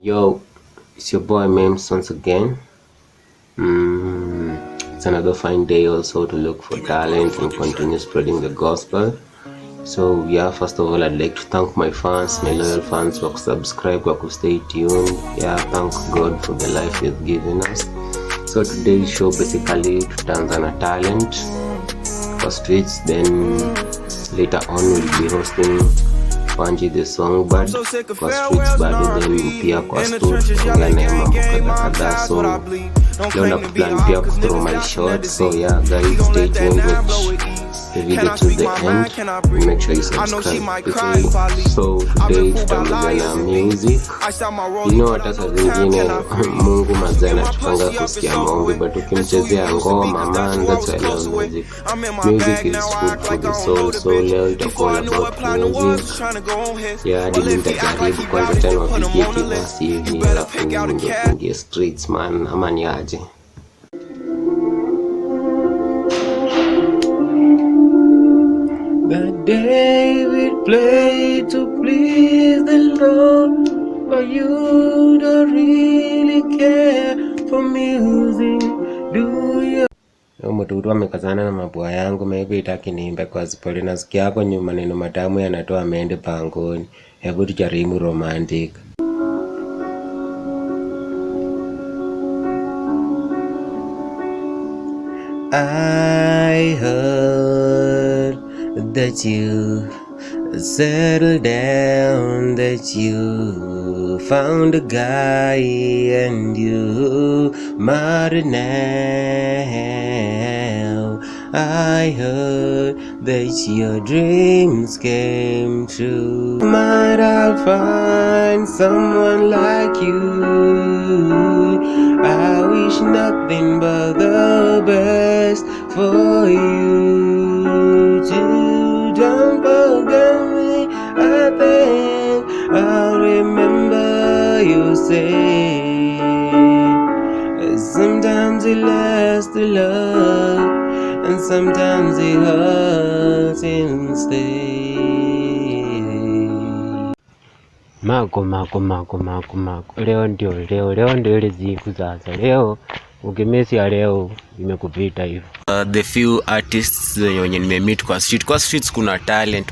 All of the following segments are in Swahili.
Yo, it's your boy Memes once again. It's another fine day also to look for talent and continue spreading the gospel. So yeah, first of all, I'd like to thank my fans, my loyal fans who subscribe, who stay tuned. Yeah, thank God for the life He's given us. So today's show basically turns on a talent for streets. Then later on we'll be hosting wanji the songbird kwa streets, bado then pia kwa store tuongea naye mambo kadhaa. So leo nakuplan pia kuthrow my short. So yeah guys, stay tuned, watch the video to the end, make sure you subscribe quickly. So today tutaanza na music. You know hata saa zingine Mungu mazee anatupanga kusikia maombi, but ukimchezea ngoma man, that's why I love music. Music is food for the soul. So leo itakuwa about music. Yeah, hadi nitajaribu kwanza tena wapigie kibasi hivi alafu ndio kuingia streets man, ama ni aje? That David played to please the Lord, but you don't really care for music, do you? Mtu amekazana na mapua yangu, maybe itaki niimbe kwa zipoli. Nasikia hapo nyuma maneno matamu yanatoa mende pangoni. Hebu tujaribu romantic. I heard that you settled down, that you found a guy and you married now. I heard that your dreams came true. Might I'll find someone like you. I wish nothing but the best for you too. Don't forget me, I think I'll remember you say. Sometimes it lasts the love, and sometimes it hurts instead. Mako. Leo ndio ile siku sasa. Leo ukimesi ya leo imekupita hivyo. The few artists wenye nimemeet kwa streets kuna talent.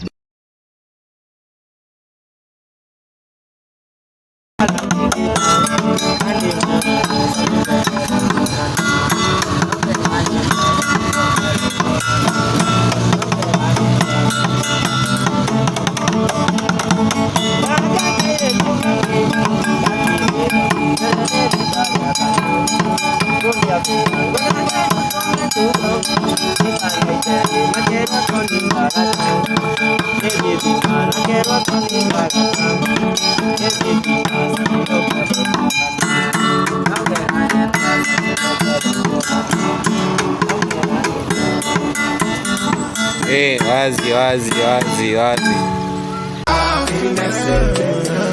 Hey, wazi.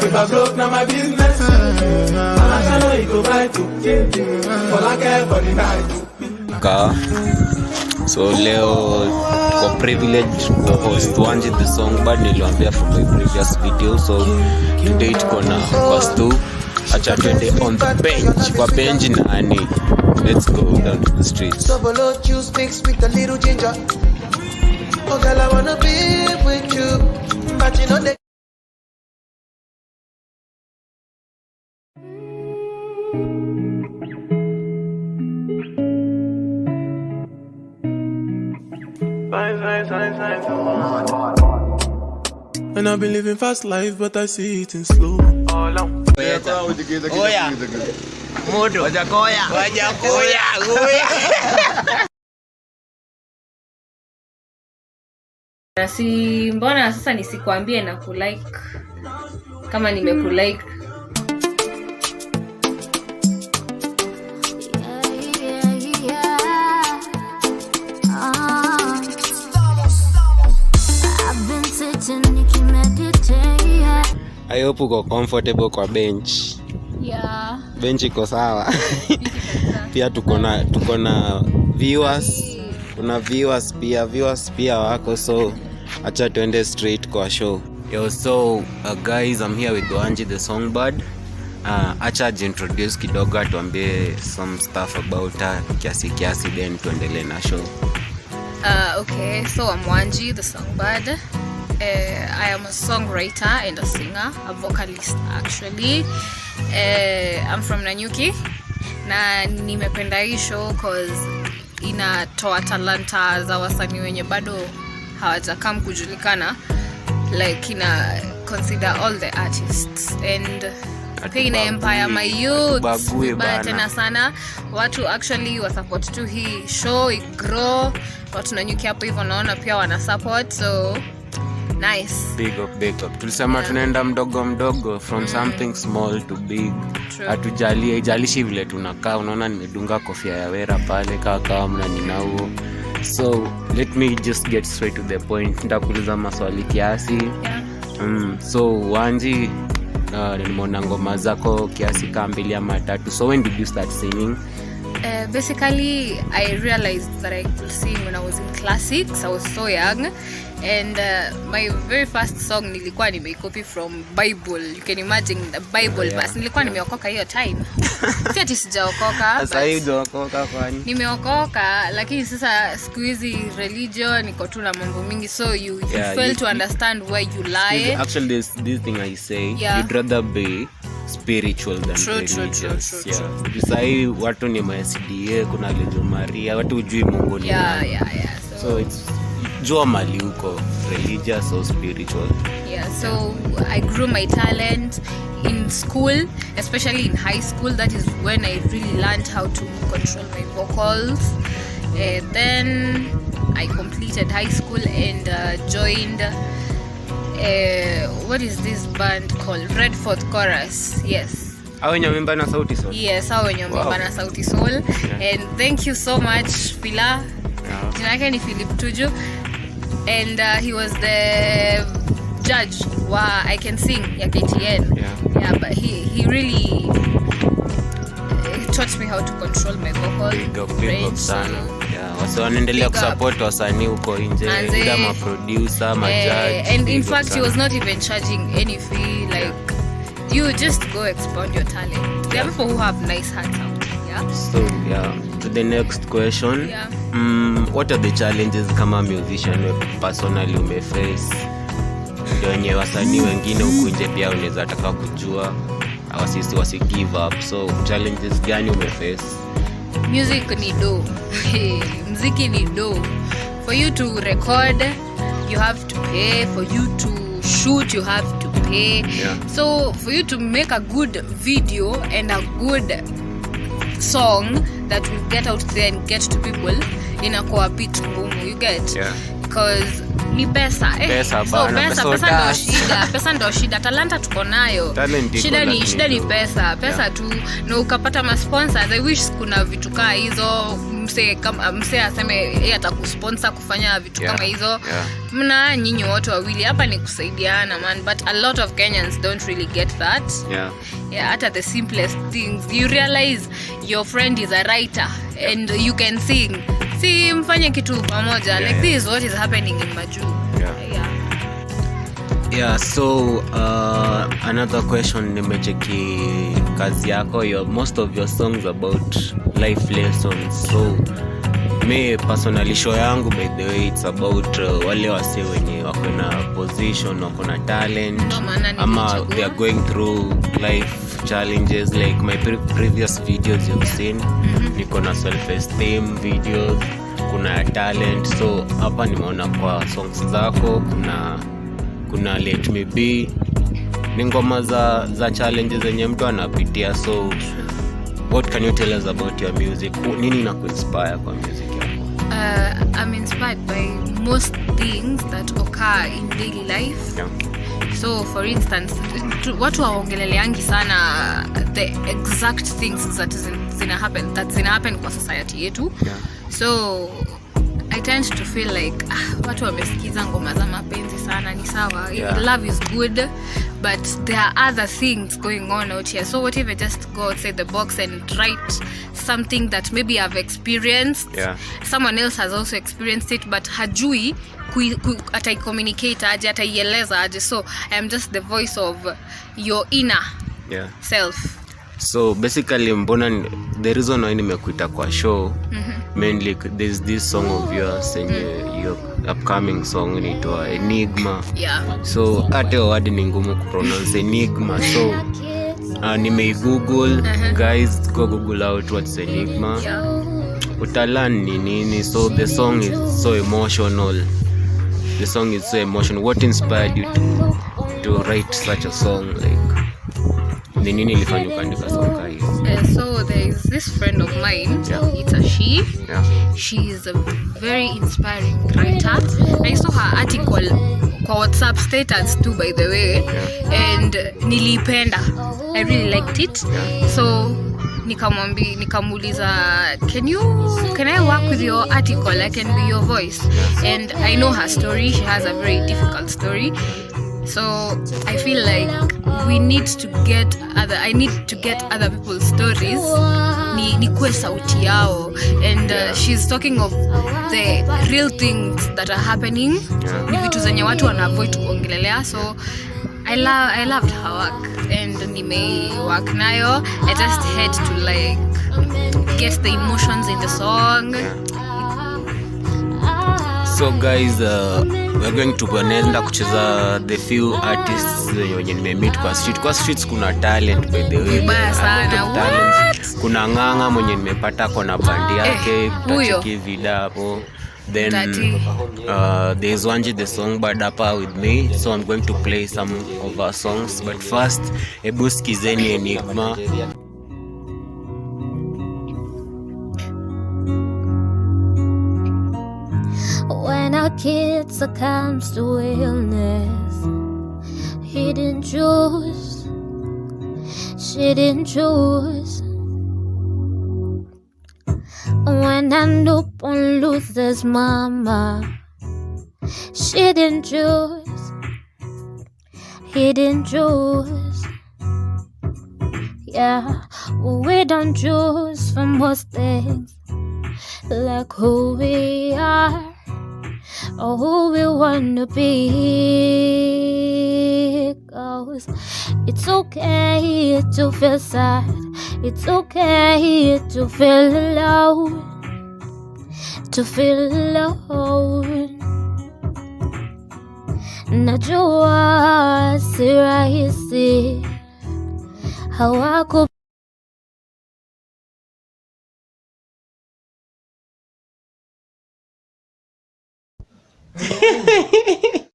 If I broke now my business, I know you go buy to for I care for the night. So leo tuko privileged to host Wanji the songbird, niliwaambia from my previous video. So today tuko na Costu. Acha twende on the bench, kwa bench na ani. Let's go down to the streets. Double juice mixed with a little ginger. Oh girl, I wanna be with you, but you know they and I've been living fast life, but I see it in slow. Si mbona sasa nisikwambie na kulike kama nimekulike. I hope uko comfortable kwa bench. Yeah. Bench iko sawa. Pia tuko na viewers. Kuna viewers pia wako, so acha tuende straight kwa show. Yo, so guys, I'm here with Wanji the songbird. Acha introduce kidogo atuambie some stuff about her kiasi then tuendelee na show. Okay, so I'm Wanji, the songbird. I am a songwriter and a singer, a vocalist actually. I'm from Nanyuki na nimependa hii show cause inatoa talanta za wasanii wenye bado hawajakam kujulikana, like ina consider all the artists and Pain Empire my youth tena sana watu actually wa support tu hii show igrow. Watu Nanyuki hapo hivyo naona pia wana support, so nice. Big up. Tulisema tunaenda mdogo from something small to big. Atujalie ijalishi vile tunakaa. Unaona nimedunga kofia ya wera pale kaka mna ninao. So let me just get straight to the point. Nitakuuliza maswali kiasi. So Wanji, nimeona ngoma zako kiasi kama 2 ama 3. So when did you start singing? Basically I realized that I could sing when I was in classics. I was so young, and my very first song nilikuwa nimecopy from Bible. You can imagine the Bible verse. Nilikuwa nimeokoka hiyo time. Si ati sijaokoka. Sasa hiyo unaokoka kwani? Nimeokoka lakini sasa siku hizi religion iko tu na mambo mingi, so you fail to understand where you lie. Actually this thing I say, you'd rather be spiritual than religious. True. Sai watu ni MSDA, kuna Lejo Maria, watu hujui Mungu ni nani. So it's jua mali uko religious or spiritual. So I grew my talent in school, especially in high school. That is when I really learned how to control my vocals. Then I completed high school and joined what is this band called? Red Fourth Chorus. Yes. Hao wenye wimba na Sauti Sol. Yes, hao wenye wimba na Sauti Sol. And thank you so much Phila. Jina yake ni Philip Tuju, and he was the judge wa I Can Sing ya KTN. But he really taught me how to control my vocal. Big up sana. Wasa wanaendelea kusupport wasanii huko nje, kama producer, judge. And in fact he was not even charging any fee, like you just go expand your talent. There are people who have nice hearts out there. So to the next question. What are the challenges kama musician personally umeface? Ndio wenye wasanii wengine huko nje pia unaweza taka kujua wasi give up. So challenges gani umeface? Music ni do. Muziki ni do. For you to record you have to pay, for you to shoot you have to pay. So for you to make a good video and a good song that will get out there and get to people inakuwa bit ngumu, you get? Because ni pesa. Pesa ndo shida. Talanta tuko nayo. Shida ni pesa tu. Na ukapata ma sponsors. I wish kuna vitu kama hizo. Mse aseme yeye atakusponsor kufanya vitu kama hizo. Mna nyinyi wote wawili hapa ni kusaidiana man, but a lot of Kenyans don't really get that. Hata the simplest things. You realize your friend is a writer and you can sing. Si mfanye kitu pamoja. Like this is what is happening in Maju. So another question, nimecheki kazi yako, most of your songs about life lessons. So me personally show yangu by the way it's about wale wase wenye wako na position, wako na talent, ama they are going through life challenges. Like my previous videos you've seen, niko na self-esteem videos, kuna talent. So hapa nimeona kwa songs zako kuna Let Me Be, ni ngoma za challenges zenye mtu anapitia. So what can you tell us about your music? Nini inakuinspire kwa music yako? I'm inspired by most things that occur in daily life. So for instance, watu waongeleleangi sana the exact things that zina happen kwa society yetu. So I tend to feel like watu wamesikiza ngoma za mapenzi sana, ni sawa. Love is good, but there are other things going on out here. So what if I just go outside the box and write something that maybe I've experienced, someone else has also experienced it, but hajui atai communicate aje, ataieleza aje. So I am just the voice of your inner Yeah. Self. So basically the reason why nimekuita kwa show mainly there's this song of yours and your upcoming song inaitwa Enigma. Yeah. So hata word ni ngumu kupronounce Enigma. So nimei-google. Guys, go google out what's Enigma. Yeah. Utalan ni nini. So the song is so emotional. What inspired you to write such a song? Like ni nini ilifanya ukaandika song kama hiyo? So there is this friend of mine. Yeah. It's a she. Yeah. She is a very inspiring writer. I saw her article kwa WhatsApp status too, by the way. Yeah. And nilipenda. I really liked it. Yeah. So nikamuuliza, can I work with your article? I can be your voice. And I know her story. She has a very difficult story. So I feel like I need to get other people's stories. Nikue sauti yao. And she's talking of the real things that are happening. Ni vitu zenye watu wana avoid kuongelelea. So I loved her work and nimei work nayo. I just had to like get the emotions in the song. So guys, we're going to kuenda kucheza the few artists wenye nimemeet kwa street. Kwa streets kuna talent, by the way. Kuna Nganga mwenye nimepata kwa na bandi yake, tutacheki video hapo. Then there's Wanji the songbird hapa with me, so I'm going to play some of our songs, but first hebu sikizeni Enigma. When our kids succumbs to illness, he didn't choose, she didn't choose. When a newborn loses mama, she didn't choose, he didn't choose. Yeah, we don't choose for most things, like who we are or who we wanna be. 'Cause it's okay to feel sad, it's okay to feel alone, Najua si rahisi hawako